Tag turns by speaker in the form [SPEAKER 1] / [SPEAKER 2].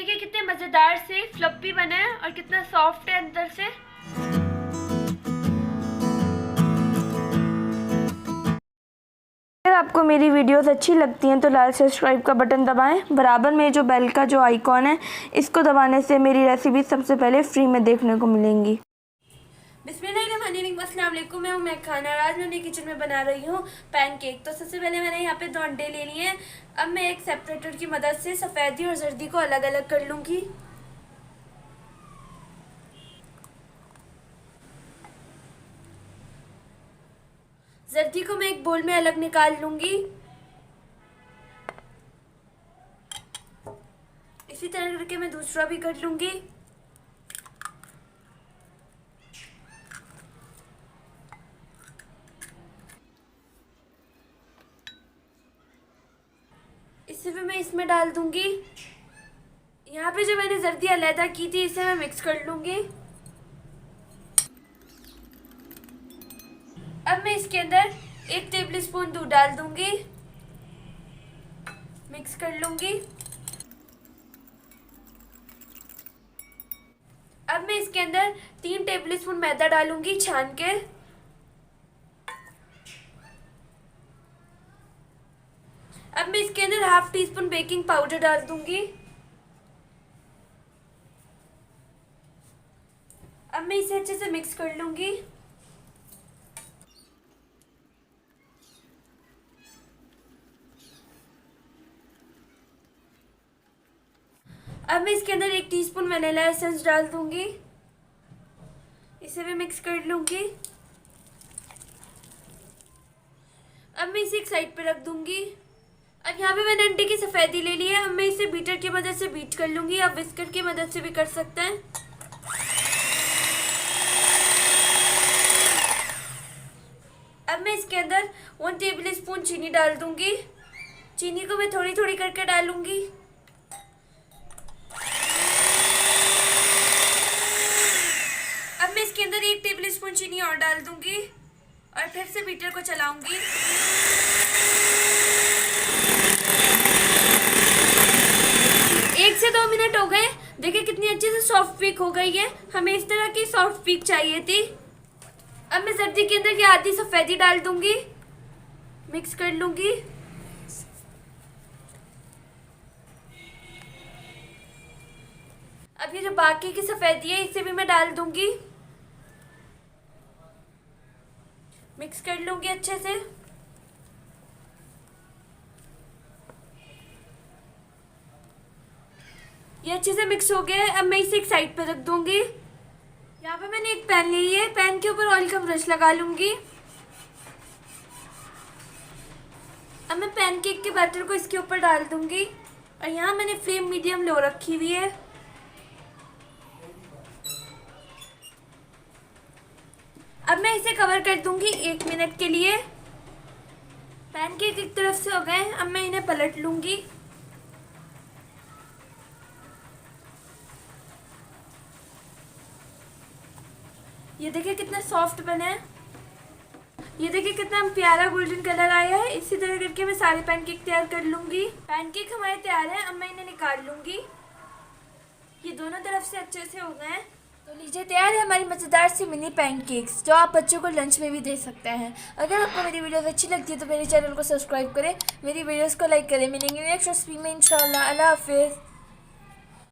[SPEAKER 1] देखिए कितने मज़ेदार से फ्लफी बने हैं और कितना सॉफ्ट है अंदर से।
[SPEAKER 2] अगर आपको मेरी वीडियोस अच्छी लगती हैं तो लाल सब्सक्राइब का बटन दबाएं। बराबर में जो बेल का जो आइकॉन है इसको दबाने से मेरी रेसिपी सबसे पहले फ्री में देखने को मिलेंगी।
[SPEAKER 1] बिस्मिल्लाहिर्रहमानिर्रहीम, अस्सलाम वालेकुम। मैं हूँ मैं खाना। आज मैं अपनी किचन में बना रही हूँ पैनकेक। तो सबसे पहले मैंने यहाँ पे 2 अंडे ले लिए हैं। अब मैं एक सेपरेटर की मदद से सफ़ेदी और जर्दी को अलग अलग कर लूँगी। जर्दी को मैं एक बोल में अलग निकाल लूँगी। इसी तरह करके मैं दूसरा भी कर लूँगी। इसे भी मैं इसमें डाल दूँगी। यहाँ पे जो मैंने जर्दी अलहदा की थी इसे मैं मिक्स कर लूँगी। अब मैं इसके अंदर 1 टेबलस्पून दूध डाल दूँगी, मिक्स कर लूँगी। अब मैं इसके अंदर 3 टेबलस्पून मैदा डालूँगी छान के। अब मैं इसके अंदर ½ टीस्पून बेकिंग पाउडर डाल दूँगी। अब मैं इसे अच्छे से मिक्स कर लूँगी। अब मैं इसके अंदर 1 टीस्पून वनीला एसेंस डाल दूँगी। इसे भी मिक्स कर लूँगी। अब मैं इसे एक साइड पे रख दूँगी। अब यहाँ पे मैंने अंडे की सफ़ेदी ले ली है। अब मैं इसे बीटर की मदद से बीट कर लूँगी। आप विस्कर की मदद से भी कर सकते हैं। अब मैं इसके अंदर 1 टेबलस्पून चीनी डाल दूँगी। चीनी को मैं थोड़ी थोड़ी करके डालूँगी। अब मैं इसके अंदर 1 टेबलस्पून चीनी और डाल दूँगी और फिर से बीटर को चलाऊँगी। 1 से 2 मिनट हो गए। देखिए कितनी अच्छे से सॉफ्ट पीक हो गई है। हमें इस तरह की सॉफ्ट पीक चाहिए थी। अब मैं जर्दी के अंदर ये आधी सफ़ेदी डाल दूँगी, मिक्स कर लूँगी। अब ये जो बाकी की सफ़ेदी है इसे भी मैं डाल दूँगी, मिक्स कर लूँगी अच्छे से। ये अच्छे से मिक्स हो गया है। अब मैं इसे एक साइड पर रख दूँगी। यहाँ पे मैंने एक पैन ले लिया है। पैन के ऊपर ऑयल का ब्रश लगा लूँगी। अब मैं पैनकेक के बैटर को इसके ऊपर डाल दूँगी और यहाँ मैंने फ्लेम मीडियम लो रखी हुई है। अब मैं इसे कवर कर दूँगी 1 मिनट के लिए। पैनकेक एक तरफ से हो गए। अब मैं इन्हें पलट लूँगी। ये देखिए कितना सॉफ्ट बने हैं। ये देखिए कितना प्यारा गोल्डन कलर आया है। इसी तरह करके मैं सारे पैनकेक तैयार कर लूँगी। पैनकेक हमारे तैयार हैं। अब मैं इन्हें निकाल लूँगी। ये दोनों तरफ से अच्छे से हो गए हैं। तो लीजिए तैयार है हमारी मज़ेदार सी मिनी पैनकेक्स, जो आप बच्चों को लंच में भी दे सकते हैं। अगर आपको मेरी वीडियोस अच्छी लगती है तो मेरे चैनल को सब्सक्राइब करें, मेरी वीडियोस को लाइक करें। मिलेंगे नेक्स्ट रेसिपी में इंशाल्लाह। अल्लाह हाफिज़।